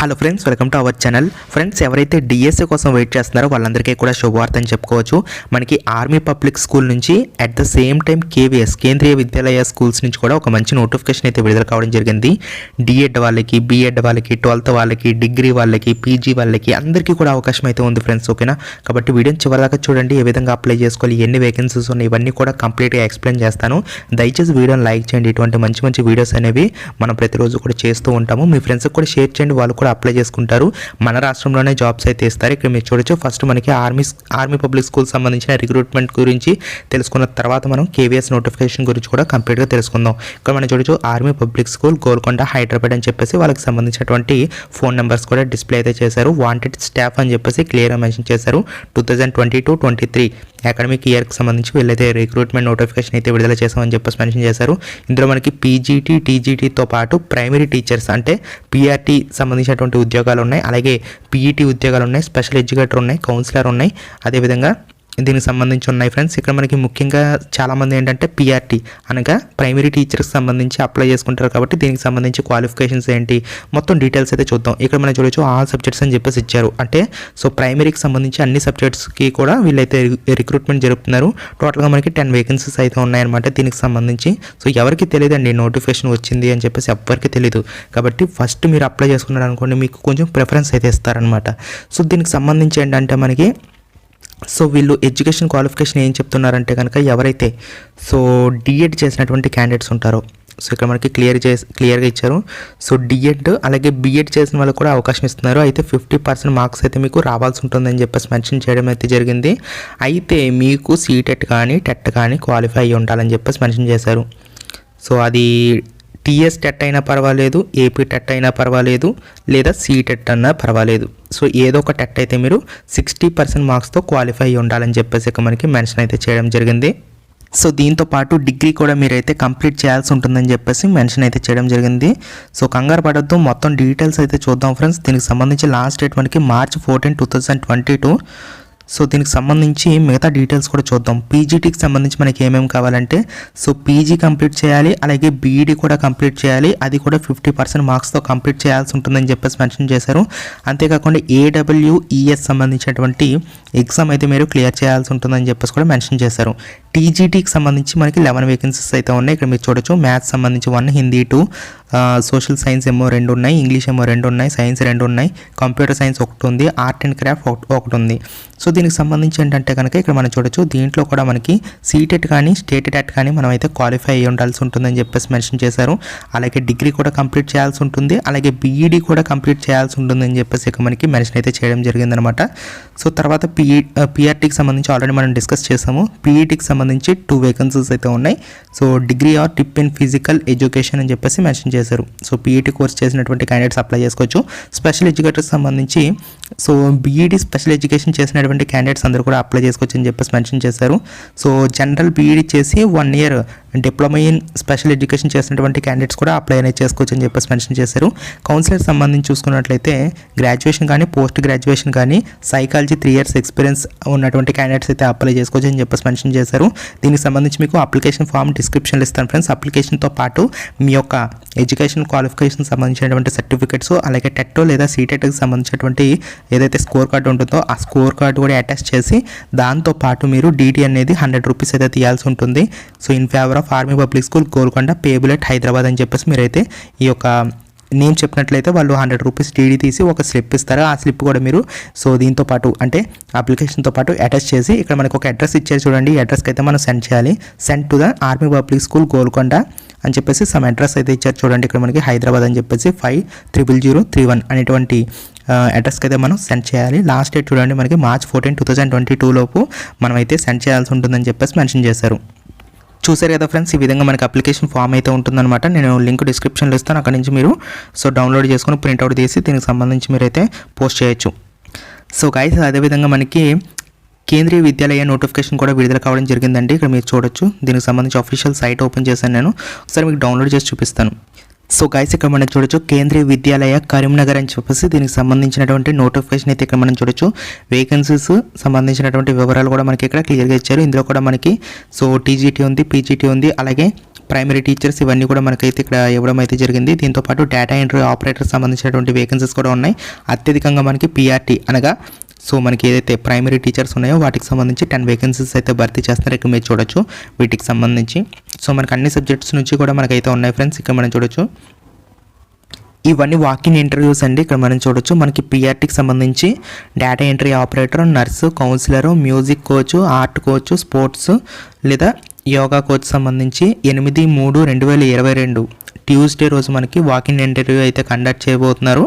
Hello friends, welcome to our channel. Friends, ఎవరైతే DSA కోసం wait చేస్తున్నారో వాళ్ళందరికీ కూడా శుభవార్త అని చెప్పుకోవచ్చు. మనకి ఆర్మీ పబ్లిక్ స్కూల్ నుంచి at the same time KVS Kendriya Vidyalaya schools నుంచి కూడా ఒక మంచి నోటిఫికేషన్ అయితే విడుదల కావడం జరిగింది. డిఎడ్ వాళ్ళకి, బిఎడ్ వాళ్ళకి, 12th వాళ్ళకి, డిగ్రీ వాళ్ళకి, పీజీ వాళ్ళకి అందరికీ కూడా అవకాశం అయితే ఉంది ఫ్రెండ్స్. ఓకేనా? కాబట్టి వీడియోని చివరిదాకా చూడండి. ఏ విధంగా అప్లై చేసుకోవాలి, ఎన్ని వేకెన్సీస్ ఉన్నాయి, ఇవన్నీ కూడా కంప్లీట్గా ఎక్స్ప్లెయిన్ చేస్తాను. దయచేసి వీడియోని లైక్ చేయండి. ఇటువంటి మంచి మంచి వీడియోస్ అనేవి మనం ప్రతిరోజు కూడా చేస్తూ ఉంటాము. మీ ఫ్రెండ్స్కి కూడా షేర్ చేయండి, వాళ్ళు కూడా అప్లై చేసుకుంటారు. మన రాష్ట్రంలోనే జాబ్స్ అయితే ఇస్తారు. ఇక్కడ మీరు చూడొచ్చు, ఫస్ట్ మనకి ఆర్మీ పబ్లిక్ స్కూల్ సంబంధించిన రిక్రూట్మెంట్ గురించి తెలుసుకున్న తర్వాత మనం కేవీఎస్ నోటిఫికేషన్ గురించి కూడా కంప్లీట్గా తెలుసుకుందాం. ఇక్కడ మనం చూడొచ్చు, army public school Golconda Hyderabad అని చెప్పేసి వాళ్ళకి సంబంధించినటువంటి ఫోన్ నెంబర్స్ కూడా డిస్ప్లే అయితే చేశారు. వాంటెడ్ స్టాఫ్ అని చెప్పేసి క్లియర్గా మెన్షన్ చేశారు. 2022-23 అకాడమిక్ ఇయర్కి సంబంధించి వీళ్ళైతే రిక్రూట్మెంట్ నోటిఫికేషన్ అయితే విడుదల చేసామని చెప్పేసి మెన్షన్ చేశారు. ఇందులో మనకి పీజీటీ, టీజీటీతో పాటు ప్రైమరీ టీచర్స్ అంటే పీఆర్టీ సంబంధించినటువంటి ఉద్యోగాలు ఉన్నాయి, అలాగే పీఈటీ ఉద్యోగాలు ఉన్నాయి, స్పెషల్ ఎడ్యుకేటర్ ఉన్నాయి, కౌన్సిలర్ ఉన్నాయి, అదేవిధంగా దీనికి సంబంధించి ఉన్నాయి ఫ్రెండ్స్. ఇక్కడ మనకి ముఖ్యంగా చాలామంది ఏంటంటే పీఆర్టీ అనగా ప్రైమరీ టీచర్కి సంబంధించి అప్లై చేసుకుంటారు. కాబట్టి దీనికి సంబంధించి క్వాలిఫికేషన్స్ ఏంటి, మొత్తం డీటెయిల్స్ అయితే చూద్దాం. ఇక్కడ మనం చూడొచ్చు, ఆల్ సబ్జెక్ట్స్ అని చెప్పేసి ఇచ్చారు. అంటే సో ప్రైమరీకి సంబంధించి అన్ని సబ్జెక్ట్స్కి కూడా వీళ్ళైతే రిక్రూట్మెంట్ జరుపుతున్నారు. టోటల్గా మనకి 10 వేకెన్సీస్ అయితే ఉన్నాయన్నమాట దీనికి సంబంధించి. సో ఎవరికి తెలియదండి నోటిఫికేషన్ వచ్చింది అని చెప్పేసి, ఎవరికి తెలియదు. కాబట్టి ఫస్ట్ మీరు అప్లై చేసుకున్నారు అనుకోండి, మీకు కొంచెం ప్రిఫరెన్స్ అయితే ఇస్తారనమాట. సో దీనికి సంబంధించి ఏంటంటే మనకి వీళ్ళు ఎడ్యుకేషన్ క్వాలిఫికేషన్ ఏం చెప్తున్నారంటే కనుక, ఎవరైతే డిఎడ్ చేసినటువంటి క్యాండిడేట్స్ ఉంటారో ఇక్కడ మనకి క్లియర్గా ఇచ్చారు. డిఎడ్ అలాగే బిఎడ్ చేసిన వాళ్ళకి కూడా అవకాశం ఇస్తున్నారు. అయితే 50% మార్క్స్ అయితే మీకు రావాల్సి ఉంటుందని చెప్పేసి మెన్షన్ చేయడం అయితే జరిగింది. అయితే మీకు సీటెట్ కానీ టెట్ కానీ క్వాలిఫై అయ్యి ఉండాలని చెప్పేసి మెన్షన్ చేశారు. అది టీఎస్ టెట్ అయినా పర్వాలేదు, ఏపీ టెట్ అయినా పర్వాలేదు, లేదా సీటెట్ అన్నా పర్వాలేదు. ఏదో ఒక టెట్ అయితే మీరు 60% మార్క్స్తో క్వాలిఫై అయ్యి ఉండాలని చెప్పేసి ఇక మనకి మెన్షన్ అయితే చేయడం జరిగింది. దీంతో పాటు డిగ్రీ కూడా మీరైతే కంప్లీట్ చేయాల్సి ఉంటుందని చెప్పేసి మెన్షన్ అయితే చేయడం జరిగింది. కంగారు పడద్దు, మొత్తం డీటెయిల్స్ అయితే చూద్దాం ఫ్రెండ్స్. దీనికి సంబంధించి లాస్ట్ డేట్ మనకి March 14, 2022. దీనికి సంబంధించి మిగతా డీటెయిల్స్ కూడా చూద్దాం. పీజీటీకి సంబంధించి మనకి ఏమేమి కావాలంటే పీజీ కంప్లీట్ చేయాలి, అలాగే బీఈడీ కూడా కంప్లీట్ చేయాలి. అది కూడా 50% మార్క్స్తో కంప్లీట్ చేయాల్సి ఉంటుందని చెప్పేసి మెన్షన్ చేశారు. అంతేకాకుండా ఏడబ్ల్యూఈఎస్ సంబంధించినటువంటి ఎగ్జామ్ అయితే మీరు క్లియర్ చేయాల్సి ఉంటుందని చెప్పేసి కూడా మెన్షన్ చేశారు. టీజీటీకి సంబంధించి మనకి 11 వేకెన్సీస్ అయితే ఉన్నాయి. ఇక్కడ మీరు చూడొచ్చు, మ్యాథ్స్ సంబంధించి 1, హిందీ 2, సోషల్ సైన్స్ ఏమో 2 ఉన్నాయి, ఇంగ్లీష్ ఏమో 2 ఉన్నాయి, సైన్స్ 2 ఉన్నాయి, కంప్యూటర్ సైన్స్ 1 ఉంది, ఆర్ట్ అండ్ క్రాఫ్ట్ 1 ఉంది. దీనికి సంబంధించి ఏంటంటే కనుక ఇక్కడ మనం చూడొచ్చు, దీంట్లో కూడా మనకి సీటెట్ కానీ స్టేట్ టెట్ కానీ మనం అయితే క్వాలిఫై అయ్యి ఉండాల్సి ఉంటుందని చెప్పేసి మెన్షన్ చేశారు. అలాగే డిగ్రీ కూడా కంప్లీట్ చేయాల్సి ఉంటుంది, అలాగే బీఈడీ కూడా కంప్లీట్ చేయాల్సి ఉంటుందని చెప్పేసి ఇక మనకి మెన్షన్ అయితే చేయడం జరిగిందనమాట. తర్వాత పీఆర్టీకి సంబంధించి ఆల్రెడీ మనం డిస్కస్ చేసాము. పీఈటీకి సంబంధించి 2 వేకెన్సీస్ అయితే ఉన్నాయి. Degree or tip in physical education అని చెప్పేసి మెన్షన్ చేశారు. పీఈటీ కోర్స్ చేసినటువంటి క్యాండిడేట్స్ అప్లై చేసుకోవచ్చు. స్పెషల్ ఎడ్యుకేటర్కి సంబంధించి బీఈడీ స్పెషల్ ఎడ్యుకేషన్ చేసినటువంటి క్యాండిడేట్స్ అందరూ కూడా అప్లై చేసుకోవచ్చు అని చెప్పేసి మెన్షన్ చేశారు. జనరల్ బీఈడీ చేసి 1 year diploma in special education చేసినటువంటి క్యాండిడేట్స్ కూడా అప్లై అనేది చేసుకోవచ్చు అని చెప్పేసి మెన్షన్ చేశారు. కౌన్సిలర్ సంబంధించి చూసుకున్నట్లయితే గ్రాడ్యుయేషన్ కానీ పోస్ట్ గ్రాడ్యుయేషన్ కానీ సైకాలజీ 3 years ఎక్స్పీరియన్స్ ఉన్నటువంటి క్యాండిడేట్స్ అయితే అప్లై చేసుకోవచ్చు అని చెప్పేసి మెన్షన్ చేశారు. దీనికి సంబంధించి మీకు అప్లికేషన్ ఫామ్ డిస్క్రిప్షన్లో ఇస్తాను ఫ్రెండ్స్. అప్లికేషన్తో పాటు మీ యొక్క ఎడ్యుకేషన్ క్వాలిఫికేషన్ సంబంధించినటువంటి సర్టిఫికేట్స్, అలాగే టెట్ లేదా సీటెట్కి సంబంధించినటువంటి ఏదైతే స్కోర్ కార్డు ఉంటుందో ఆ స్కోర్ కార్డు కూడా అటాచ్ చేసి దాంతోపాటు మీరు డీటీ అనేది 100 రూపీస్ అయితే తీయాల్సి ఉంటుంది. In favour of army public school Golconda payable at Hyderabad అని చెప్పేసి మీరైతే ఈ యొక్క నేమ్ చెప్పినట్లయితే వాళ్ళు 100 రూపీస్ డీడీ తీసి ఒక స్లిప్ ఇస్తారు. ఆ స్లిప్ కూడా మీరు దీంతో పాటు అంటే అప్లికేషన్తో పాటు అటాచ్ చేసి ఇక్కడ మనకు ఒక అడ్రస్ ఇచ్చారు చూడండి. ఈ అడ్రస్కి అయితే మనం సెండ్ చేయాలి. Send to the army public school Golconda అని చెప్పేసి సమ్ అడ్రస్ అయితే ఇచ్చారు చూడండి. ఇక్కడ మనకి హైదరాబాద్ అని చెప్పేసి 500031 అనేటువంటి అడ్రస్కి అయితే మనం సెండ్ చేయాలి. లాస్ట్ డేట్ చూడండి, మనకి March 14, 2022 లోపు మనం అయితే సెండ్ చేయాల్సి ఉంటుందని చెప్పేసి మెన్షన్ చేశారు. చూసారు కదా ఫ్రెండ్స్, ఈ విధంగా మనకి అప్లికేషన్ ఫామ్ అయితే ఉంటుందన్నమాట. నేను లింక్ డిస్క్రిప్షన్లో ఇస్తాను, అక్కడ నుంచి మీరు డౌన్లోడ్ చేసుకుని ప్రింట్అవుట్ తీసి దీనికి సంబంధించి మీరైతే పోస్ట్ చేయొచ్చు. గైస్, అదేవిధంగా మనకి కేంద్రీయ విద్యాలయ నోటిఫికేషన్ కూడా విడుదల కావడం జరిగిందండి. ఇక్కడ మీరు చూడొచ్చు, దీనికి సంబంధించి అఫీషియల్ సైట్ ఓపెన్ చేశాను నేను. ఒకసారి మీకు డౌన్లోడ్ చేసి చూపిస్తాను. గైస్, ఇక్కడ మనం చూడొచ్చు, కేంద్రీయ విద్యాలయ కరీంనగర్ అని చెప్పేసి దీనికి సంబంధించినటువంటి నోటిఫికేషన్ అయితే ఇక్కడ మనం చూడొచ్చు. వేకెన్సీస్ సంబంధించినటువంటి వివరాలు కూడా మనకి ఇక్కడ క్లియర్గా ఇచ్చారు. ఇందులో కూడా మనకి టీజీటీ ఉంది, పీజీటీ ఉంది, అలాగే ప్రైమరీ టీచర్స్ ఇవన్నీ కూడా మనకైతే ఇక్కడ ఇవ్వడం అయితే జరిగింది. దీంతోపాటు డేటా ఎంట్రీ ఆపరేటర్ సంబంధించినటువంటి వేకెన్సీస్ కూడా ఉన్నాయి. అత్యధికంగా మనకి పిఆర్టీ అనగా సో మనకి ఏదైతే ప్రైమరీ టీచర్స్ ఉన్నాయో వాటికి సంబంధించి 10 వేకెన్సీస్ అయితే భర్తీ చేస్తున్నారు. ఇక్కడ మీరు చూడొచ్చు వీటికి సంబంధించి. సో మనకి అన్ని సబ్జెక్ట్స్ నుంచి కూడా మనకైతే ఉన్నాయి ఫ్రెండ్స్. ఇక్కడ మనం చూడొచ్చు ఇవన్నీ వాకింగ్ ఇంటర్వ్యూస్ అండి. ఇక్కడ మనం చూడొచ్చు మనకి పిఆర్టీకి సంబంధించి data entry operator, nurse, councillor, music coach, art coach, sports లేదా యోగా కోచ్ సంబంధించి 8/3/2022 ట్యూస్డే రోజు మనకి వాకింగ్ ఇంటర్వ్యూ అయితే కండక్ట్ చేయబోతున్నారు.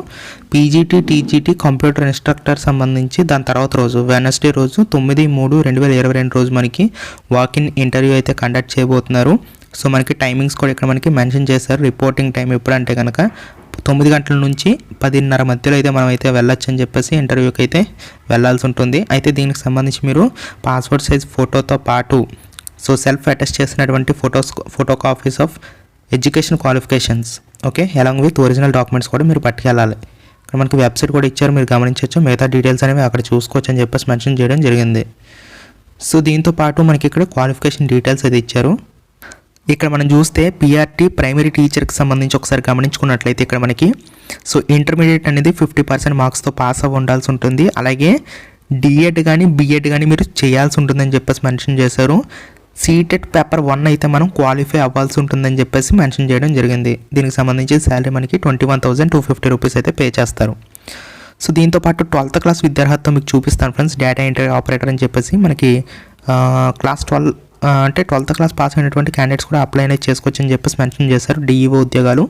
పీజీటీ, టీజీటీ, కంప్యూటర్ ఇన్స్ట్రక్టర్ సంబంధించి దాని తర్వాత రోజు వెనస్డే రోజు 9/3/2022 రోజు మనకి వాకింగ్ ఇంటర్వ్యూ అయితే కండక్ట్ చేయబోతున్నారు. సో మనకి టైమింగ్స్ కూడా ఇక్కడ మనకి మెన్షన్ చేశారు. రిపోర్టింగ్ టైం ఎప్పుడంటే కనుక 9 గంటల నుంచి 10:30 మధ్యలో అయితే మనం అయితే వెళ్ళొచ్చు అని చెప్పేసి ఇంటర్వ్యూకి అయితే వెళ్ళాల్సి ఉంటుంది. అయితే దీనికి సంబంధించి మీరు పాస్పోర్ట్ సైజ్ ఫోటోతో పాటు సో సెల్ఫ్ అటెస్ట్ చేసినటువంటి photo copies of education qualifications okay along with original documents కూడా మీరు పట్టుకెళ్ళాలి. ఇక్కడ మనకి వెబ్సైట్ కూడా ఇచ్చారు, మీరు గమనించవచ్చు. మిగతా డీటెయిల్స్ అనేవి అక్కడ చూసుకోవచ్చు అని చెప్పేసి మెన్షన్ చేయడం జరిగింది. సో దీంతో పాటు మనకి ఇక్కడ క్వాలిఫికేషన్ డీటెయిల్స్ అయితే ఇచ్చారు. ఇక్కడ మనం చూస్తే పిఆర్టీ ప్రైమరీ టీచర్కి సంబంధించి ఒకసారి గమనించుకున్నట్లయితే ఇక్కడ మనకి సో ఇంటర్మీడియట్ అనేది 50% మార్క్స్తో పాస్ అవ్వ ఉండాల్సి ఉంటుంది. అలాగే డిఎడ్ కానీ బిఎడ్ కానీ మీరు చేయాల్సి ఉంటుందని చెప్పేసి మెన్షన్ చేశారు. సీటెట్ పేపర్ 1 అయితే మనం క్వాలిఫై అవ్వాల్సి ఉంటుందని చెప్పేసి మెన్షన్ చేయడం జరిగింది. దీనికి సంబంధించి శాలరీ మనకి 21,250 రూపీస్ అయితే పే చేస్తారు. సో దీంతోపాటు 12th క్లాస్ విద్యార్హతతో మీకు చూపిస్తాను ఫ్రెండ్స్. డేటా ఎంట్రీ ఆపరేటర్ అని చెప్పేసి మనకి క్లాస్ 12 అంటే 12th క్లాస్ పాస్ అయినటువంటి క్యాండిడేట్స్ కూడా అప్లై అనేది చేసుకోవచ్చు అని చెప్పేసి మెన్షన్ చేశారు. డిఈఓ ఉద్యోగాలు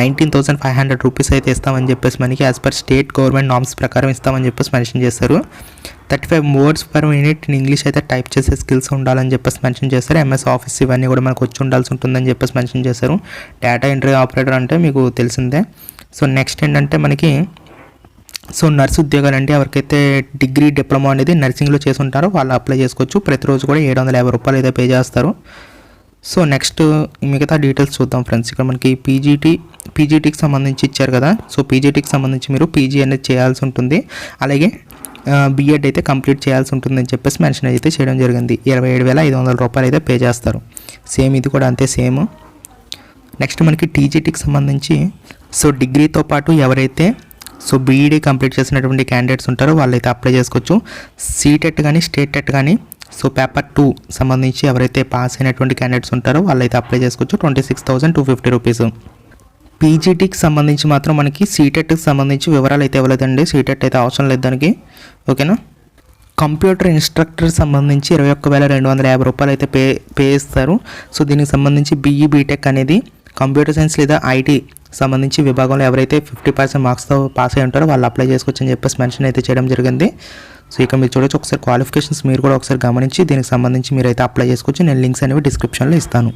19,500 రూపీస్ అయితే ఇస్తామని చెప్పేసి మనకి as per state government norms ప్రకారం ఇస్తామని చెప్పేసి మెన్షన్ చేశారు. 35 words per minute in English అయితే టైప్ చేసే స్కిల్స్ ఉండాలని చెప్పేసి మెన్షన్ చేశారు. ఎంఎస్ ఆఫీస్ ఇవన్నీ కూడా మనకు వచ్చి ఉండాల్సి ఉంటుందని చెప్పేసి మెన్షన్ చేశారు. డేటా ఎంట్రీ ఆపరేటర్ అంటే మీకు తెలిసిందే. సో నెక్స్ట్ ఏంటంటే మనకి సో నర్స్ ఉద్యోగాలు అంటే ఎవరికైతే డిగ్రీ డిప్లొమా అనేది నర్సింగ్లో చేసి ఉంటారో వాళ్ళు అప్లై చేసుకోవచ్చు. ప్రతిరోజు కూడా 750 రూపాయలు అయితే పే చేస్తారు. సో నెక్స్ట్ మిగతా డీటెయిల్స్ చూద్దాం ఫ్రెండ్స్. ఇక్కడ మనకి పీజీటీకి సంబంధించి ఇచ్చారు కదా. సో పీజీటీకి సంబంధించి మీరు పీజీ అనేది చేయాల్సి ఉంటుంది. అలాగే బిఎడ్ అయితే కంప్లీట్ చేయాల్సి ఉంటుందని చెప్పేసి మెన్షన్ అయితే చేయడం జరిగింది. 27,500 రూపాయలు అయితే పే చేస్తారు. సేమ్ ఇది కూడా అంతే సేమ్. నెక్స్ట్ మనకి టీజీటీకి సంబంధించి సో డిగ్రీతో పాటు ఎవరైతే సో బీఈడీ కంప్లీట్ చేసినటువంటి క్యాండిడేట్స్ ఉంటారో వాళ్ళైతే అప్లై చేసుకోవచ్చు. సీటెట్ కానీ స్టేట్ టెట్ కానీ సో పేపర్ 2 సంబంధించి ఎవరైతే పాస్ అయినటువంటి క్యాండిడేట్స్ ఉంటారో వాళ్ళైతే అప్లై చేసుకోవచ్చు. 26,250 రూపీస్. పీజీటీకి సంబంధించి మాత్రం మనకి సీటెట్కి సంబంధించి వివరాలు అయితే ఇవ్వలేదండి. సీటెట్ అయితే అవసరం లేదు దానికి ఓకేనా. కంప్యూటర్ ఇన్స్ట్రక్టర్ సంబంధించి 21,250 రూపాయలు అయితే పే ఇస్తారు. సో దీనికి సంబంధించి బీఈ బీటెక్ అనేది కంప్యూటర్ సైన్స్ లేదా ఐటీ సంబంధించి విభాగంలో ఎవరైతే 50% మార్క్స్తో పాస్ అయి ఉంటారో వాళ్ళు అప్లై చేసుకోవచ్చు అని చెప్పేసి మెన్షన్ అయితే చేయడం జరిగింది. సో ఇక మీరు చూడొచ్చు ఒకసారి క్వాలిఫికేషన్స్ మీరు కూడా ఒకసారి గమనించి దీనికి సంబంధించి మీరైతే అప్లై చేసుకోవచ్చు. నేను లింక్స్ అనేవి డిస్క్రిప్షన్లో ఇస్తాను.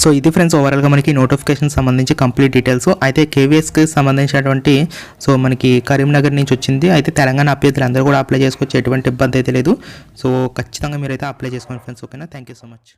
సో ఇది ఫ్రెండ్స్ ఓవరాల్గా మనకి నోటిఫికేషన్ సంబంధించి కంప్లీట్ డీటెయిల్స్. అయితే కేవీఎస్కి సంబంధించినటువంటి సో మనకి కరీంనగర్ నుంచి వచ్చింది. అయితే తెలంగాణ అభ్యర్థులు అందరూ కూడా అప్లై చేసుకోవచ్చు, ఎటువంటి ఇబ్బంది అయితే లేదు. సో ఖచ్చితంగా మీరైతే అప్లై చేసుకోండి ఫ్రెండ్స్ ఓకేనా. Thank you so much.